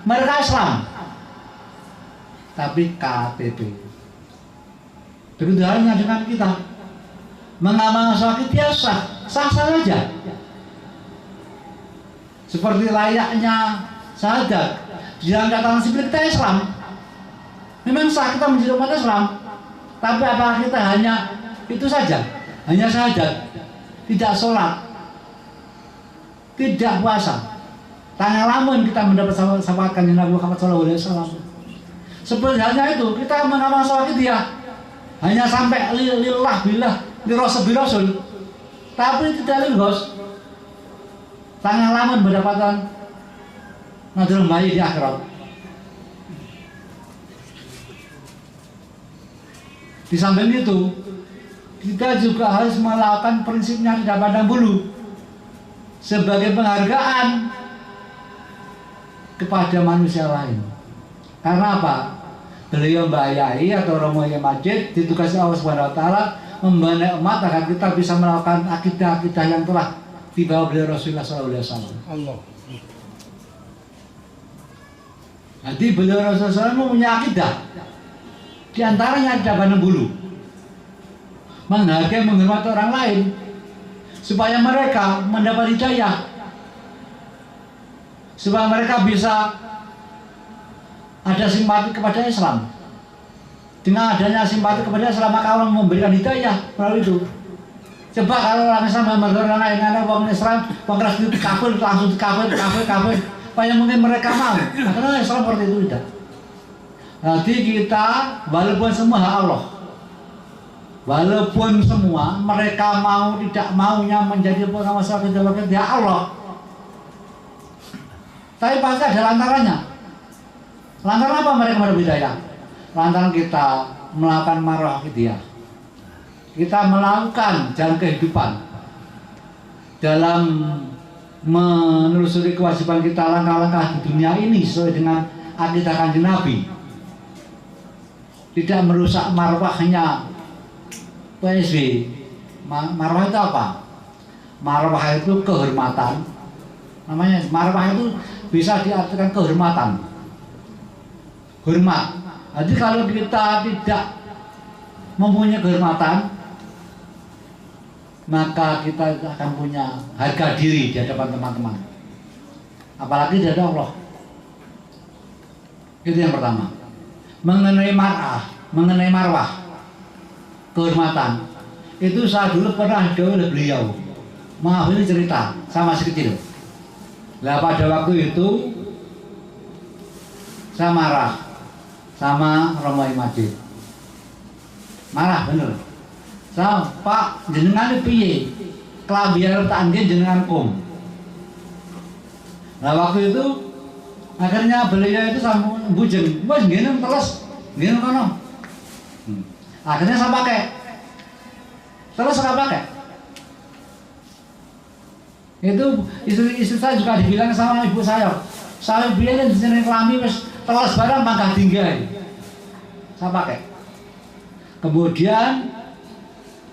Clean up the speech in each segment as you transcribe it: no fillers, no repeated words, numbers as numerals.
mereka Islam, tapi KTP. Begitu halnya dengan kita, mengamalkan sholat dia sah saja. Seperti layaknya syahadat di dalam catatan sipil kita Islam. Memang sah kita menjadi umat Islam, tapi apakah kita hanya itu saja? Hanya syahadat, tidak sholat, tidak puasa. Tanya lamun kita mendapat syafaat kanjeng Nabi Muhammad SAW. Seperti halnya itu, kita mengamalkan sholat dia hanya sampai lillah billah lirasul, tapi tidak lilhos. Tanya lamun mendapatkan nadrul bayi di akhirat. Di samping itu, kita juga harus melakukan prinsipnya tidak pandang bulu sebagai penghargaan kepada manusia lain. Karena apa? Beliau Mbak Yai atau Romo Yai Majid ditugasi Allah Subhanahu wa taala membina umat agar kita bisa melakukan akidah-akidah yang telah dibawa oleh Rasulullah SAW. Allah. Jadi beliau Rasulullah SAW punya akidah. Di antaranya ada pandang bulu, menghargai, menghormati orang lain, supaya mereka mendapat hidayah, supaya mereka bisa ada simpati kepada Islam. Dengan adanya simpati kepada Islam, maka Allah memberikan hidayah melalui itu. Coba kalau orang Islam menghormati orang lain, ada orang Islam, orang keras itu kafir, langsung kafir, supaya mungkin mereka mau. Karena Islam seperti itu tidak. Nanti kita, walaupun semua hak Allah, walaupun semua mereka mau tidak maunya menjadi pengawas kejabat hak Allah, tapi pasti ada lantarannya. Lantaran apa mereka mendapat hidayah? Lantaran kita melakukan marwah dia, kita melakukan jalan kehidupan dalam menelusuri kewajiban kita, langkah-langkah di dunia ini sesuai dengan akidah kanjeng Nabi. Tidak merusak marwahnya PSB. Marwah itu apa? Marwah itu kehormatan. Namanya marwah itu bisa diartikan kehormatan. Hormat. Jadi kalau kita tidak mempunyai kehormatan, maka kita akan punya harga diri di hadapan teman-teman. Apalagi di hadapan Allah. Itu yang pertama. Mengenai marwah, kehormatan, itu saya dulu pernah jauh oleh beliau. Maaf, ini cerita, saya masih kecil. Nah pada waktu itu saya marah sama Romo Yai Majid. Marah bener. Saya, Pak, jenengan piye? Klambi arep tak anggen jenengan kum. Nah waktu itu akhirnya beliau itu sama bujeng, wes gini terus, gini kono. Akhirnya saya pakai, terus saya pakai. Itu istri saya juga dibilang sama ibu saya bilang di sini kelami wes terus barang mangkah tinggal. Saya pakai. Kemudian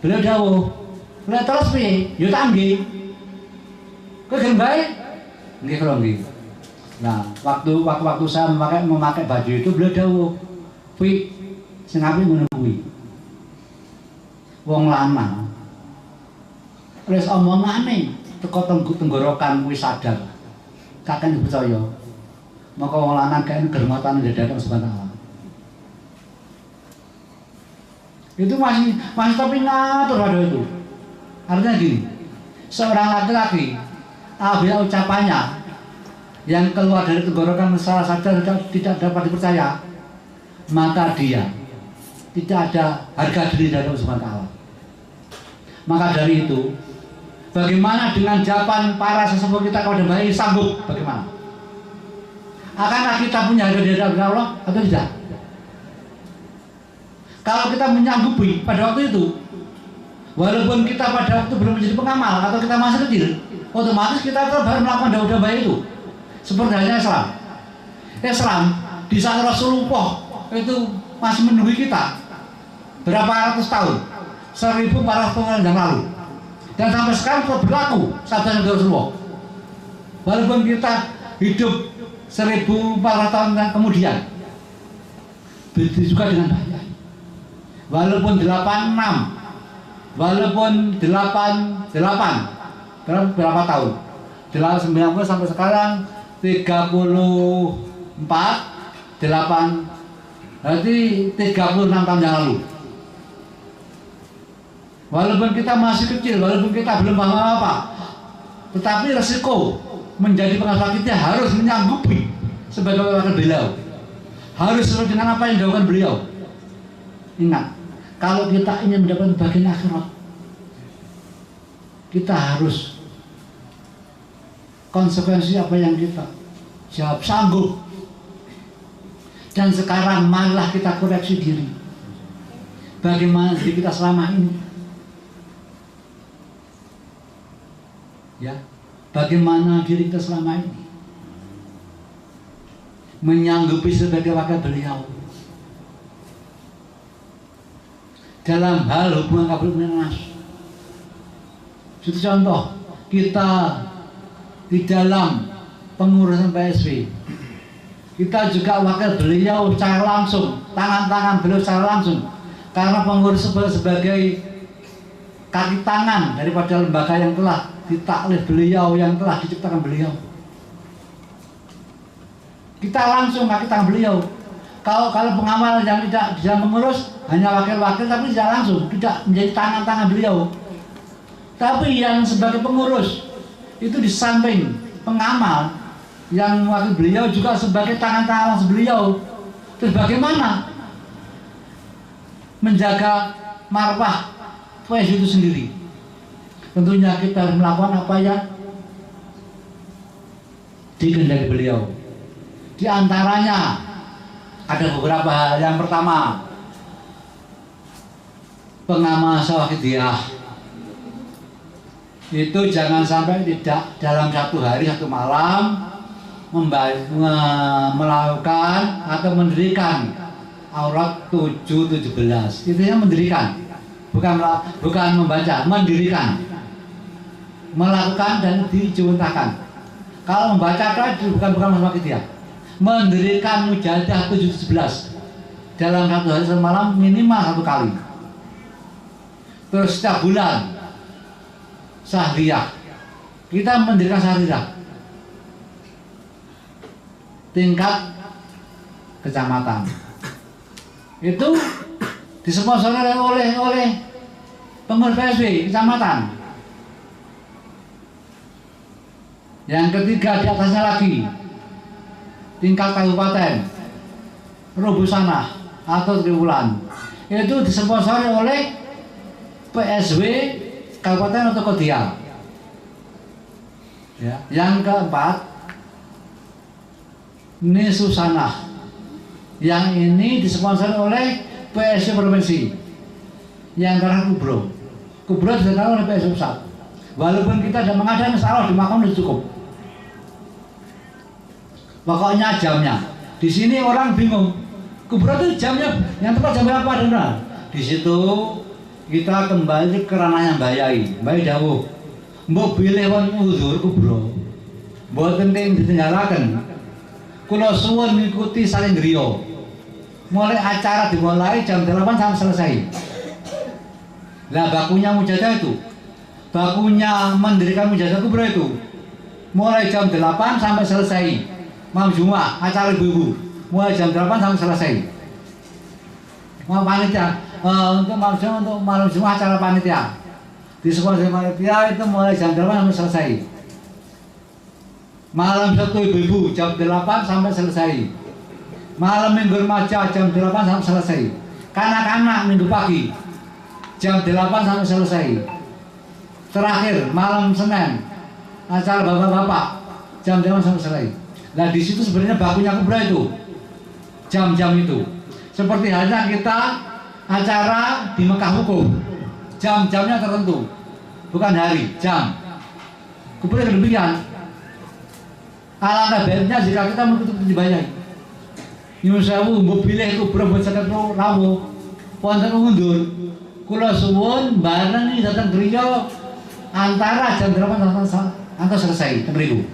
beliau dawuh, beliau terus piye? Yo tanggi. Kowe gelem bae? Nggih kula nggih. Nah, waktu saya memakai baju itu beliau dawuh, "Pi, sing apik ngono kuwi. Wong lanang wis omongane teko tenggorokan kuwi sadar. Kakek percaya. Maka wong lanang kae kehormatan dadakan subhanallah." Itu masih tapi ngatur pada itu. Artinya gini, seorang laki-laki apabila ucapannya yang keluar dari tenggorokan salah satu tidak dapat dipercaya, maka dia tidak ada harga diri dari Allah Subhanahu wa taala. Maka dari itu, bagaimana dengan jawaban para sesepuh kita kepada bayi sanggup? Bagaimana? Akankah kita punya harga diri dari Allah atau tidak? Kalau kita menyanggupi pada waktu itu, walaupun kita pada waktu belum menjadi pengamal atau kita masih kecil, otomatis kita baru melakukan dakwah bayi itu. Seperti halnya Islam di saat Rasulullah itu masih menunggu kita berapa ratus tahun, 1400 tahun yang lalu, dan sampai sekarang tetap berlaku sabda Rasulullah. Walaupun kita hidup 1400 tahun kemudian. Begitu juga dengan Bapak. Walaupun 86, walaupun 88, berapa tahun? 90 sampai sekarang 34, 8, berarti 36 tahun yang lalu. Walaupun kita masih kecil, walaupun kita belum paham apa, tetapi resiko menjadi pengasuh kita harus menyanggupi sebagai wakil beliau. Harus sesuai dengan apa yang dilakukan beliau. Ingat, kalau kita ingin mendapatkan bagian akhirat, kita harus konsekuensi apa yang kita jawab sanggup. Dan sekarang marilah kita koreksi diri. Bagaimana diri kita selama ini? Ya, bagaimana diri kita selama ini? Menyanggupi sebagai wakil beliau dalam hal hubungan kabul minas. Itu contoh kita di dalam pengurusan PSW. Kita juga wakil beliau secara langsung, tangan-tangan beliau secara langsung. Karena pengurus sebagai kaki tangan daripada lembaga yang telah ditaklif beliau, yang telah diciptakan beliau. Kita langsung kaki tangan beliau. Kalau pengawal yang tidak bisa mengurus hanya wakil-wakil, tapi tidak langsung, tidak menjadi tangan-tangan beliau. Tapi yang sebagai pengurus itu di samping pengamal, yang wakil beliau juga sebagai tangan-tangan langsung beliau. Terus bagaimana menjaga marwah PSW itu sendiri? Tentunya kita harus melakukan apa yang dikehendaki beliau. Di antaranya ada beberapa hal. Yang pertama, pengamal sawakidiyah itu jangan sampai tidak dalam satu hari satu malam melakukan atau mendirikan aurat 7-17. Itu yang mendirikan, bukan membaca, mendirikan, melakukan dan dijuntahkan. Kalau membaca tadi bukan sawakidiyah. Mendirikan mujahadah 7-11 dalam satu hari semalam minimal 1 kali. Terus setiap bulan sahriyah, kita mendirikan sahriyah tingkat kecamatan. Itu disponsori oleh pengurus PSW kecamatan. Yang ketiga di atasnya lagi tingkat kabupaten, Robusanah atau Triwulan, itu disponsori oleh PSW kabupaten atau kota. Ya. Yang keempat, Nisusanah, yang ini disponsori oleh PSW provinsi. Yang terakhir Kubro disponsori oleh PSW pusat. Walaupun kita tidak mengadakan, insya Allah di Makam sudah cukup. Pokoknya jamnya. Di sini orang bingung. Kubro itu jamnya, yang tepat jam berapa? Di situ kita kembali ke ranahnya Mbak Yai. Mbak Yai dawuh, mbok bilih wong uzur kubro. Mboten ting ditinggalaken. Kula suwun mengikuti saling griya. Mulai acara dimulai jam 8 sampai selesai. Lah bakunya mujahadah itu, bakunya mendirikan mujahadah kubro itu mulai jam 8 sampai selesai. Malam Jumat, acara ibu-ibu mulai jam 8 sampai selesai. Panitia untuk malam Jumat acara panitia di sekolah panitia itu mulai jam 8 sampai selesai. Malam Sabtu ibu-ibu jam 8 sampai selesai. Malam Minggu remaja jam 8 sampai selesai. Kanak-kanak Minggu pagi jam 8 sampai selesai. Terakhir malam Senin acara bapak-bapak jam 8 sampai selesai. Nah di situ sebenarnya bakunya kubro itu jam-jam itu. Seperti halnya kita acara di Mekah Hukum, jam-jamnya tertentu, bukan hari, jam. Kubro demikian. Alangkah baiknya jika kita menutup dibayar. Nyuwun sewu, mbok bilih kubro buat seket rawuh, wonten undur. Kula suwun bareng iki datang griya antara jam 8 sampai selesai mriku.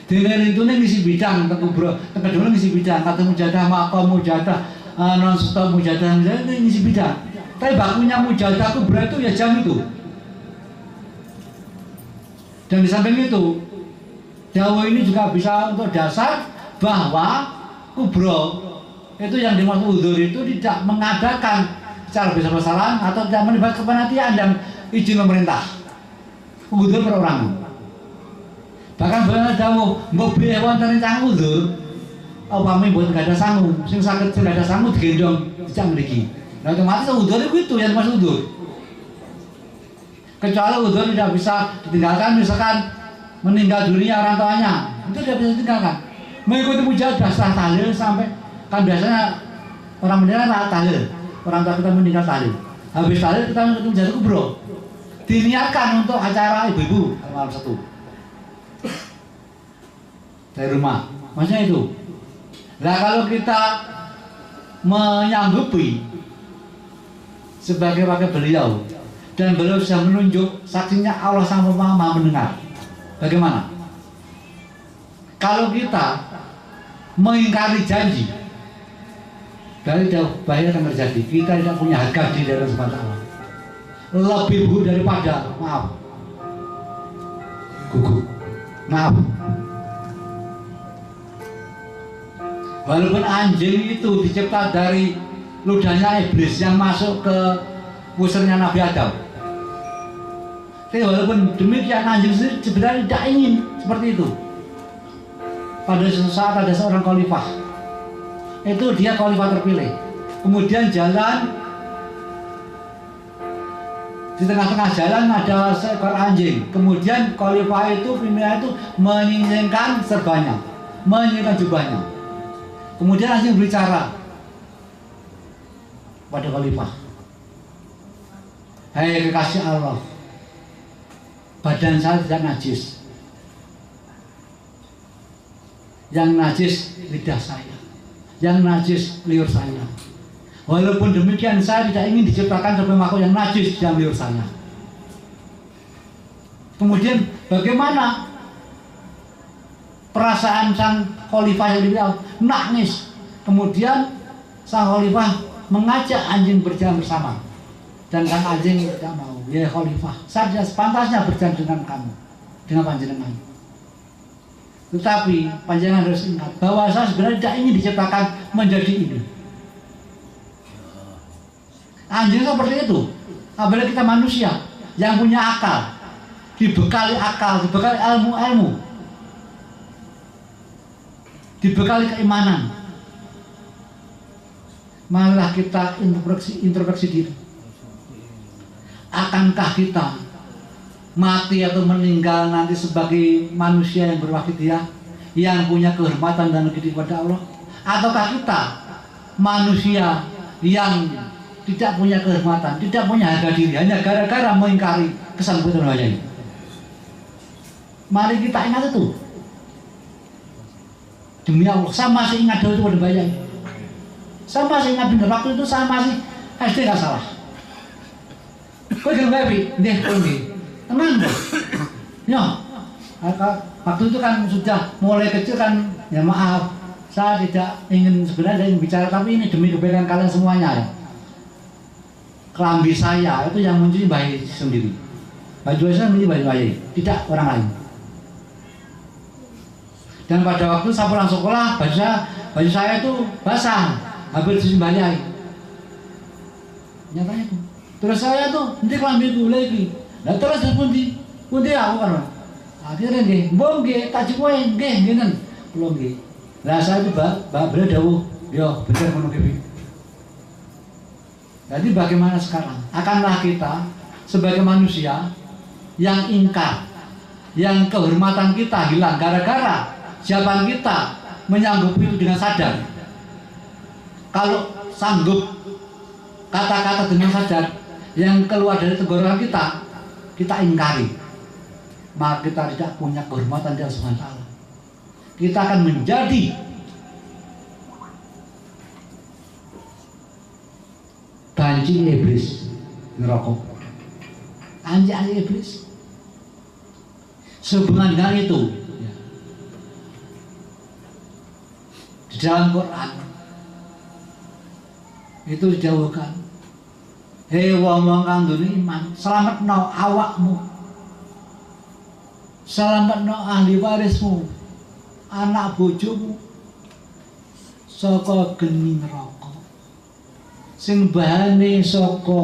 Dengan itu ngisi bidang, kubro, kedua ngisi bidang, kata mujadah, makom mujadah, non stop mujadah, ngisi bidang. Tapi bakunya mujadah kubro itu ya jam itu. Dan di samping itu, Jawa ini juga bisa untuk dasar bahwa kubro itu yang dimaksud udzur itu tidak mengadakan secara besar-besaran atau tidak melibatkan kepanitiaan dan izin pemerintah. Udzur per orang. Bahkan benar Jawa, mbok biaya wonten ingkang udzur, upami mboten gadah sangu, sing saged sing gadah sangu digendong dijak mriki. Nah otomatis udzur itu yang dimaksud udzur. Kecuali udzur tidak bisa ditinggalkan, misalkan meninggal dunia orang tuanya, itu tidak bisa ditinggalkan. Mengikuti mujadah setelah tahlil sampai, kan biasanya orang meninggal tahlil, orang tua kita meninggal tahlil. Habis tahlil kita mengikuti mujadah kubro. Diniatkan untuk acara ibu-ibu malam satu dari rumah, maksudnya itu. Nah kalau kita menyanggupi sebagai wakil beliau dan beliau sudah menunjuk saksinya Allah Sang Maha mendengar, bagaimana? Kalau kita mengingkari janji, dari jauh bahaya akan terjadi. Kita tidak punya harga di dalam semata Allah. Lebih buruk daripada gugup. Maaf. Walaupun anjing itu dicipta dari ludahnya iblis yang masuk ke pusarnya Nabi Adam. Tapi walaupun demikian anjing sendiri sebenarnya tidak ingin seperti itu. Pada suatu saat ada seorang khalifah. Itu dia khalifah terpilih. Kemudian jalan di tengah-tengah jalan ada seekor anjing. Kemudian khalifah itu pimpinan itu menyingkirkan serbannya, menyingkirkan jubahnya. Kemudian anjing berbicara pada khalifah, "Hai kekasih Allah, badan saya tidak najis. Yang najis lidah saya, yang najis liur saya. Walaupun demikian saya tidak ingin diciptakan sebagai makhluk yang najis dalam liur saya." Kemudian bagaimana perasaan sang khalifah yang dibilang nangis. Kemudian sang khalifah mengajak anjing berjalan bersama, dan sang anjing tidak mau. "Ya khalifah, saya tidak sepantasnya berjalan dengan kamu, dengan panjenengan. Tetapi panjenengan harus ingat bahwa saya sebenarnya tidak ingin diciptakan menjadi ini." Anjing seperti itu. Apalagi kita manusia yang punya akal, dibekali ilmu, dibekali keimanan. Marilah kita introspeksi diri. Akankah kita mati atau meninggal nanti sebagai manusia yang berwakiliyah, yang punya kehormatan dan negeri kepada Allah? Ataukah kita manusia yang tidak punya kehormatan, tidak punya harga diri, hanya gara-gara mengingkari kesanggupan Allah ini? Mari kita ingat itu. Demi Allah, saya masih ingat dulu itu pada bayang. Saya masih ingat benar waktu itu saya masih SD nggak salah. Kau jangan babi, deh, tenang deh. Ya, waktu itu kan sudah mulai kecil kan, ya maaf, saya tidak ingin sebenarnya ingin bicara, tapi ini demi kebaikan kalian semuanya ya. Kelambi saya itu yang mencuri bayi sendiri, baju saya mencuri bayi, tidak orang lain. Dan pada waktu saya pulang sekolah, baju saya itu basah, hampir disembali air. Nyatanya itu. Terus saya tuh, nanti kelambiku lagi. Nah terus pundi aku kan. Akhirnya nggih, mbok nggih tak cipoe nggih ngenen. Kula nggih. Lah saya itu beliau dawuh, yo bener ngono ki. Jadi bagaimana sekarang? Akanlah kita sebagai manusia yang ingkar, yang kehormatan kita hilang gara-gara siapa kita menyanggupi itu dengan sadar. Kalau sanggup kata-kata dengan sadar yang keluar dari tenggorokan kita ingkari, maka kita tidak punya kehormatan di hadapan Allah. Kita akan menjadi banci iblis neraka. Anjing iblis. Sehubungan dengan itu, di dalam Quran itu dijauhkan. Hei wong kang duwe iman, selametno awakmu, selametno ahli warismu, anak bojomu saka geni neraka sing bahane saka